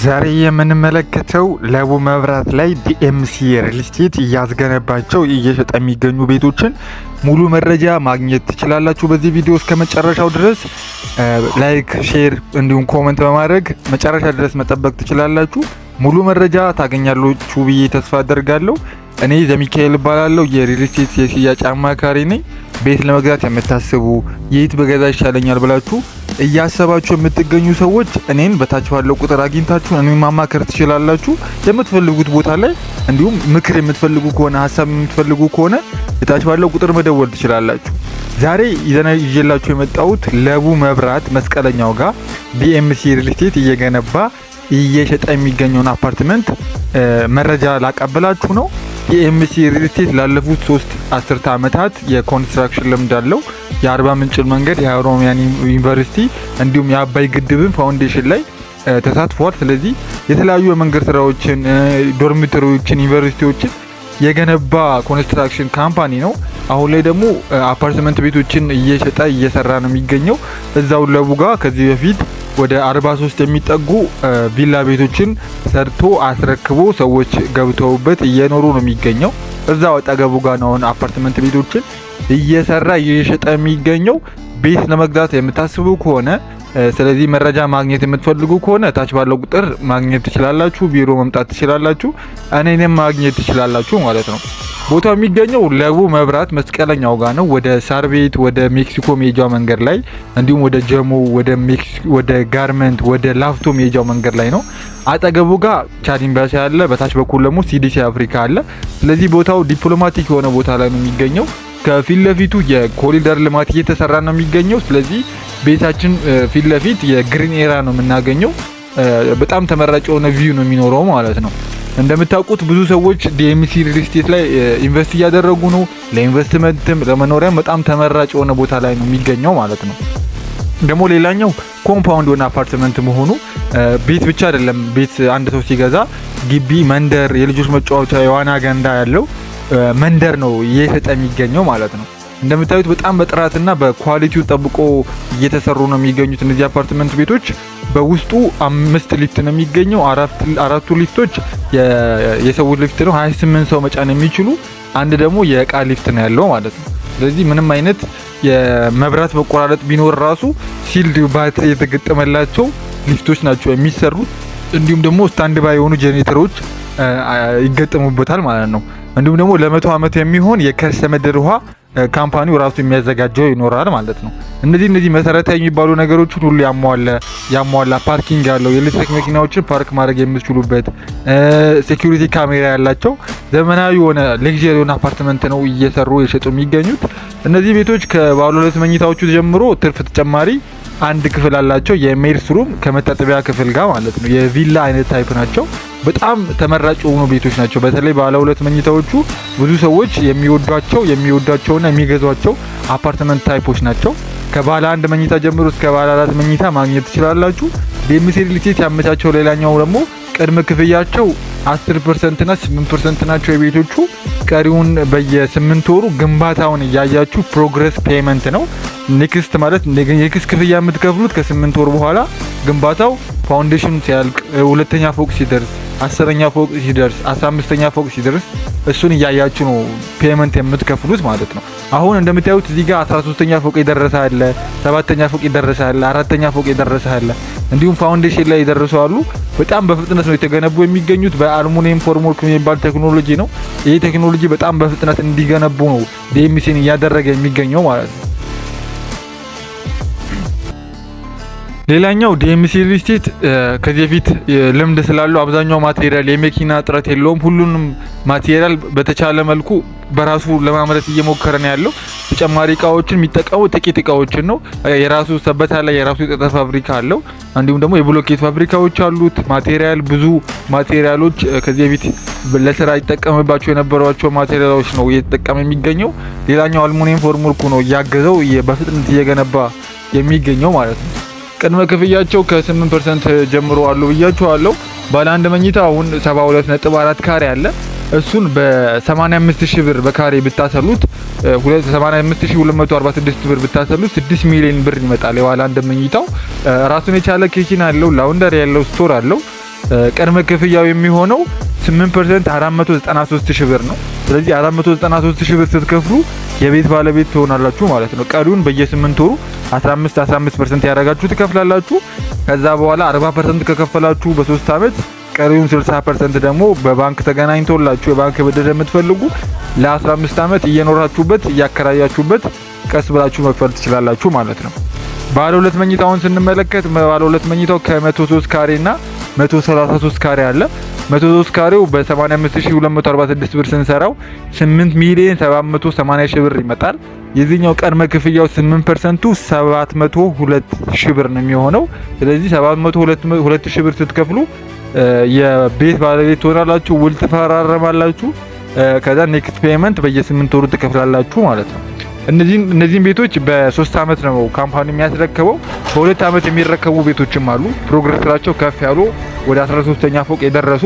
ዛሬ የምንመለከተው ለቡ መብራት ላይ ዲኤምሲ ሪል ስቴት እያስገነባቸው እየሸጠ የሚገኙ ቤቶችን ሙሉ መረጃ ማግኘት ትችላላችሁ። በዚህ ቪዲዮ እስከ መጨረሻው ድረስ ላይክ፣ ሼር እንዲሁም ኮሜንት በማድረግ መጨረሻ ድረስ መጠበቅ ትችላላችሁ። ሙሉ መረጃ ታገኛላችሁ ብዬ ተስፋ አደርጋለሁ። እኔ ዘሚካኤል እባላለሁ። የሪል ስቴት የሽያጭ አማካሪ ነኝ። ቤት ለመግዛት የምታስቡ የት በገዛ ይሻለኛል ብላችሁ እያሰባችሁ የምትገኙ ሰዎች እኔን በታች ባለው ቁጥር አግኝታችሁ እኔን ማማከር ትችላላችሁ። የምትፈልጉት ቦታ ላይ እንዲሁም ምክር የምትፈልጉ ከሆነ ሀሳብ የምትፈልጉ ከሆነ በታች ባለው ቁጥር መደወል ትችላላችሁ። ዛሬ ይዤላችሁ የመጣሁት ለቡ መብራት መስቀለኛው ጋር ዲኤምሲ ሪል ስቴት እየገነባ እየሸጠ የሚገኘውን አፓርትመንት መረጃ ላቀበላችሁ ነው። ዲኤምሲ ሪል ስቴት ላለፉት 3 አስርተ ዓመታት የኮንስትራክሽን ልምድ አለው። የአርባ ምንጭ መንገድ፣ የኦሮሚያ ዩኒቨርሲቲ እንዲሁም የአባይ ግድብን ፋውንዴሽን ላይ ተሳትፏል። ስለዚህ የተለያዩ የመንገድ ስራዎችን፣ ዶርሚተሪዎችን፣ ዩኒቨርሲቲዎችን የገነባ ኮንስትራክሽን ካምፓኒ ነው። አሁን ላይ ደግሞ አፓርትመንት ቤቶችን እየሸጠ እየሰራ ነው የሚገኘው። እዛው ለቡ ጋር ከዚህ በፊት ወደ 43 የሚጠጉ ቪላ ቤቶችን ሰርቶ አስረክቦ ሰዎች ገብተውበት እየኖሩ ነው የሚገኘው። እዛው አጠገቡ ጋር ነው አፓርትመንት ቤቶችን እየሰራ እየሸጠ የሚገኘው። ቤት ለመግዛት የምታስቡ ከሆነ ስለዚህ መረጃ ማግኘት የምትፈልጉ ከሆነ ታች ባለው ቁጥር ማግኘት ትችላላችሁ። ቢሮ መምጣት ትችላላችሁ። እኔንም ማግኘት ትችላላችሁ ማለት ነው። ቦታው የሚገኘው ለቡ መብራት መስቀለኛው ጋር ነው። ወደ ሳር ቤት፣ ወደ ሜክሲኮ ሜጃው መንገድ ላይ እንዲሁም ወደ ጀሞ፣ ወደ ጋርመንት፣ ወደ ላፍቶ ሜጃው መንገድ ላይ ነው። አጠገቡ ጋር ቻድ ኤምባሲ አለ። በታች በኩል ደግሞ ሲዲሲ አፍሪካ አለ። ስለዚህ ቦታው ዲፕሎማቲክ የሆነ ቦታ ላይ ነው የሚገኘው። ከፊት ለፊቱ የኮሪደር ልማት እየተሰራ ነው የሚገኘው። ስለዚህ ቤታችን ፊት ለፊት የግሪን ኤራ ነው የምናገኘው። በጣም ተመራጭ የሆነ ቪው ነው የሚኖረው ማለት ነው። እንደምታውቁት ብዙ ሰዎች ዲኤምሲ ሪል ስቴት ላይ ኢንቨስት እያደረጉ ነው። ለኢንቨስትመንትም ለመኖሪያም በጣም ተመራጭ የሆነ ቦታ ላይ ነው የሚገኘው ማለት ነው። ደግሞ ሌላኛው ኮምፓውንድ የሆነ አፓርትመንት መሆኑ ቤት ብቻ አይደለም። ቤት አንድ ሰው ሲገዛ ግቢ፣ መንደር፣ የልጆች መጫወቻ፣ የዋና ገንዳ ያለው መንደር ነው እየሸጠ የሚገኘው ማለት ነው። እንደምታዩት በጣም በጥራትና በኳሊቲው ጠብቆ እየተሰሩ ነው የሚገኙት እነዚህ አፓርትመንት ቤቶች። በውስጡ 5 ሊፍት ነው የሚገኘው። አራቱ ሊፍቶች የሰዎች ሊፍት ነው፣ 28 ሰው መጫን የሚችሉ። አንድ ደግሞ የእቃ ሊፍት ነው ያለው ማለት ነው። ስለዚህ ምንም አይነት የመብራት መቆራረጥ ቢኖር ራሱ ሲልድ ባትሪ የተገጠመላቸው ሊፍቶች ናቸው የሚሰሩት። እንዲሁም ደግሞ ስታንድ ባይ የሆኑ ጄኔሬተሮች ይገጠሙበታል ማለት ነው። እንዲሁም ደግሞ ለ100 ዓመት የሚሆን የከርሰ ምድር ውሃ ካምፓኒው ራሱ የሚያዘጋጀው ይኖራል ማለት ነው። እነዚህ መሰረታዊ የሚባሉ ነገሮችን ሁሉ ያሟላ ፓርኪንግ ያለው፣ የኤሌክትሪክ መኪናዎችን ፓርክ ማድረግ የምትችሉበት፣ ሴኩሪቲ ካሜራ ያላቸው ዘመናዊ የሆነ ሌክዠሪ የሆነ አፓርትመንት ነው እየሰሩ የሸጡ የሚገኙት። እነዚህ ቤቶች ከባለ 2 መኝታዎቹ ጀምሮ ትርፍ ተጨማሪ አንድ ክፍል አላቸው። የሜድስ ሩም ከመታጠቢያ ክፍል ጋር ማለት ነው። የቪላ አይነት ታይፕ ናቸው። በጣም ተመራጭ የሆኑ ቤቶች ናቸው። በተለይ ባለ 2 መኝታዎቹ ብዙ ሰዎች የሚወዷቸውና የሚገዟቸው አፓርትመንት ታይፖች ናቸው። ከባለ 1 መኝታ ጀምሮ እስከ ባለ 4 መኝታ ማግኘት ትችላላችሁ። ዲኤምሲ ሪል ስቴት ያመቻቸው ሌላኛው ደግሞ ቅድመ ክፍያቸው 10% እና 8% ናቸው የቤቶቹ። ቀሪውን በየ8 ወሩ ግንባታውን እያያችሁ ፕሮግረስ ፔመንት ነው። ኔክስት ማለት የክስ ክፍያ የምትከፍሉት ከ8 ወር በኋላ ግንባታው ፋውንዴሽኑ ሲያልቅ፣ 2ኛ ፎቅ ሲደርስ፣ 10ኛ ፎቅ ሲደርስ፣ 15ኛ ፎቅ ሲደርስ እሱን እያያችሁ ነው ፔመንት የምትከፍሉት ማለት ነው። አሁን እንደምታዩት እዚህ ጋር 13ኛ ፎቅ የደረሰ አለ፣ 7ኛ ፎቅ የደረሰ አለ፣ 4ኛ ፎቅ የደረሰ አለ። እንዲሁም ፋውንዴሽን ላይ የደረሱ አሉ። በጣም በፍጥነት ነው የተገነቡ የሚገኙት። በአልሙኒየም ፎርምወርክ የሚባል ቴክኖሎጂ ነው። ይህ ቴክኖሎጂ በጣም በፍጥነት እንዲገነቡ ነው ዲኤምሲን እያደረገ የሚገኘው ማለት ነው። ሌላኛው ዲኤምሲ ሪል ስቴት ከዚህ በፊት ልምድ ስላለው አብዛኛው ማቴሪያል የመኪና እጥረት የለውም። ሁሉንም ማቴሪያል በተቻለ መልኩ በራሱ ለማምረት እየሞከረ ነው ያለው። ተጨማሪ እቃዎችን የሚጠቀሙ ጥቂት እቃዎችን ነው። የራሱ ሰበታ ላይ የራሱ የጠጠር ፋብሪካ አለው። እንዲሁም ደግሞ የብሎኬት ፋብሪካዎች አሉት። ብዙ ማቴሪያሎች ከዚህ በፊት ለስራ ይጠቀምባቸው የነበሯቸው ማቴሪያሎች ነው እየተጠቀመ የሚገኘው። ሌላኛው አልሙኒየም ፎርምወርኩ ነው እያገዘው በፍጥነት እየገነባ የሚገኘው ማለት ነው። ቅድመ ክፍያቸው ከ8% ጀምሮ አሉ ብያችኋለሁ። ባለ 1 መኝታ አሁን 72.4 ካሬ አለ። እሱን በ85000 ብር በካሬ ብታሰሉት 85246 ብር ብታሰሉት 6 ሚሊዮን ብር ይመጣል። የባለ 1 መኝታው ራሱን የቻለ ኪችን አለው፣ ላውንደሪ ያለው፣ ስቶር አለው። ቅድመ ክፍያው የሚሆነው 8% 493,000 ብር ነው። ስለዚህ 493,000 ብር ስትከፍሉ የቤት ባለቤት ትሆናላችሁ ማለት ነው። ቀሪውን በየ8 ወሩ 15% ያደረጋችሁ ትከፍላላችሁ። ከዛ በኋላ 40% ከከፈላችሁ በ3 አመት ቀሪውን 60% ደግሞ በባንክ ተገናኝቶላችሁ የባንክ ብድር የምትፈልጉ ለ15 አመት እየኖራችሁበት እያከራያችሁበት ቀስ ብላችሁ መክፈል ትችላላችሁ ማለት ነው። ባለ 2 መኝታውን ስንመለከት ባለ 2 መኝታው ከ103 ካሬ እና 133 ካሬ አለ። 103 ካሬው በ85246 ብር ስንሰራው 8,780,000 ብር ይመጣል። የዚህኛው ቅድመ ክፍያው 8%ቱ 702,000 ብር ነው የሚሆነው። ስለዚህ 702,000 ብር ስትከፍሉ የቤት ባለቤት ትሆናላችሁ። ውል ትፈራረማላችሁ። ከዛ ኔክስት ፔመንት በየ8 ወሩ ትከፍላላችሁ ማለት ነው። እነዚህን ቤቶች በ3 አመት ነው ካምፓኒ የሚያስረክበው። በ2 አመት የሚረከቡ ቤቶችም አሉ። ፕሮግረሳቸው ከፍ ያሉ ወደ 13ኛ ፎቅ የደረሱ።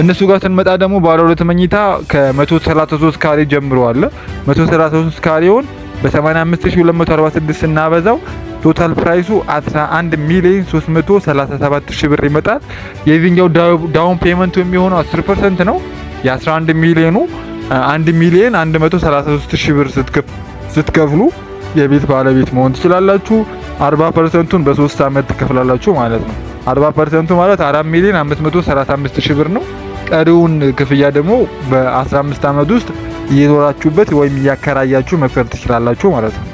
እነሱ ጋር ስንመጣ ደግሞ ባለ 2 መኝታ ከ133 ካሬ ጀምሮ አለ። 133 ካሬውን በ85,246 ስናበዛው ቶታል ፕራይሱ 11,337,000 ብር ይመጣል። የዚህኛው ዳውን ፔመንቱ የሚሆነው 10% ነው። የ11 ሚሊዮኑ 1,133,000 ብር ስትከፍሉ የቤት ባለቤት መሆን ትችላላችሁ። 40%ቱን በ3 አመት ትከፍላላችሁ ማለት ነው። 40%ቱ ማለት 4,535,000 ብር ነው። ቀሪውን ክፍያ ደግሞ በ15 አመት ውስጥ እየኖራችሁበት ወይም እያከራያችሁ መክፈል ትችላላችሁ ማለት ነው።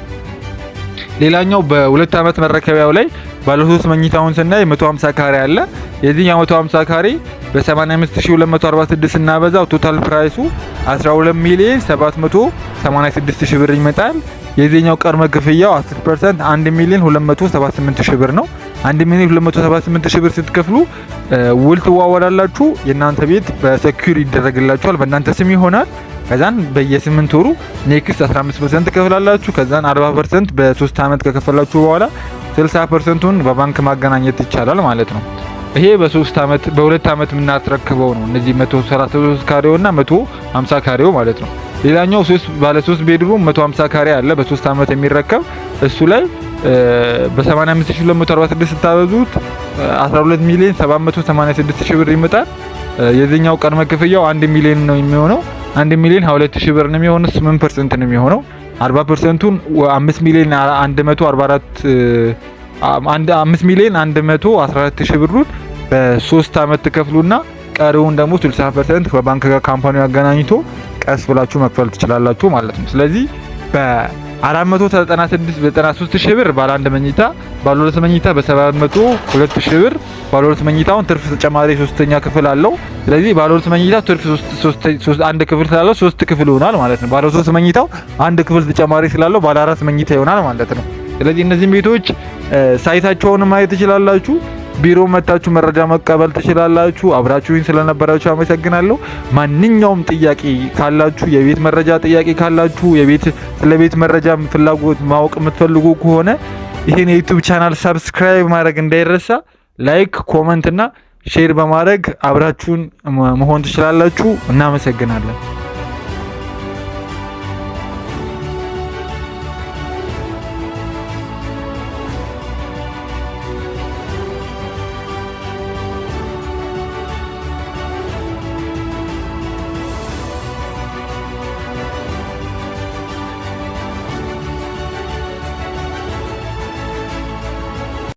ሌላኛው በ2 አመት መረከቢያው ላይ ባለ 3 መኝታውን ስናይ 150 ካሬ አለ። የዚህኛው 150 ካሬ በ85,246 እናበዛው ቶታል ፕራይሱ 12,786,000 ብር ይመጣል። የዚህኛው ቅድመ ክፍያው 10% 1,278,000 ብር ነው። 1,278,000 ብር ስትከፍሉ ውል ትዋዋላላችሁ። የእናንተ ቤት በሴኩር ይደረግላችኋል፣ በእናንተ ስም ይሆናል። ከዛን በየ8 ወሩ ኔክስት 15% ትከፍላላችሁ። ከዛን 40% በ3 አመት ከከፈላችሁ በኋላ 60%ቱን በባንክ ማገናኘት ይቻላል ማለት ነው። ይሄ በ2 አመት የምናስረክበው ነው። እነዚህ 133 ካሬውና 150 ካሬው ማለት ነው። ሌላኛው ባለ 3 ቤድሩም 150 ካሬ አለ በ3 አመት የሚረከብ። እሱ ላይ በ85,246 ስታበዙት 12,786,000 ብር ይመጣል። የዚህኛው ቅድመ ክፍያው 1 ሚሊዮን ነው የሚሆነው። 1,022,000 ብር ነው የሚሆነው። 8% ነው የሚሆነው። 40%ቱን 5,114,000 ብሩን በ3 አመት ትከፍሉና ቀሪውን ደግሞ 60% በባንክ ጋር ካምፓኒው አገናኝቶ ቀስ ብላችሁ መክፈል ትችላላችሁ ማለት ነው። ስለዚህ በ493,000 ብር ባለ 1 መኝታ፣ ባለ 2 መኝታ በ702,000 ብር። ባለ 2 መኝታውን ትርፍ ተጨማሪ 3ኛ ክፍል አለው። ስለዚህ ባለ 2 መኝታው ትርፍ 1 ክፍል ስላለው 3 ክፍል ይሆናል ማለት ነው። ባለ 3 መኝታው 1 ክፍል ተጨማሪ ስላለው ባለ 4 መኝታ ይሆናል ማለት ነው። ስለዚህ እነዚህ ቤቶች ሳይታቸውን ማየት ትችላላችሁ። ቢሮ መታችሁ መረጃ መቀበል ትችላላችሁ። አብራችሁኝ ስለነበራችሁ አመሰግናለሁ። ማንኛውም ጥያቄ ካላችሁ፣ የቤት መረጃ ጥያቄ ካላችሁ፣ ስለ ቤት መረጃ ፍላጎት ማወቅ የምትፈልጉ ከሆነ ይሄን የዩቲዩብ ቻናል ሰብስክራይብ ማድረግ እንዳይረሳ፣ ላይክ፣ ኮመንት እና ሼር በማድረግ አብራችሁን መሆን ትችላላችሁ። እናመሰግናለን።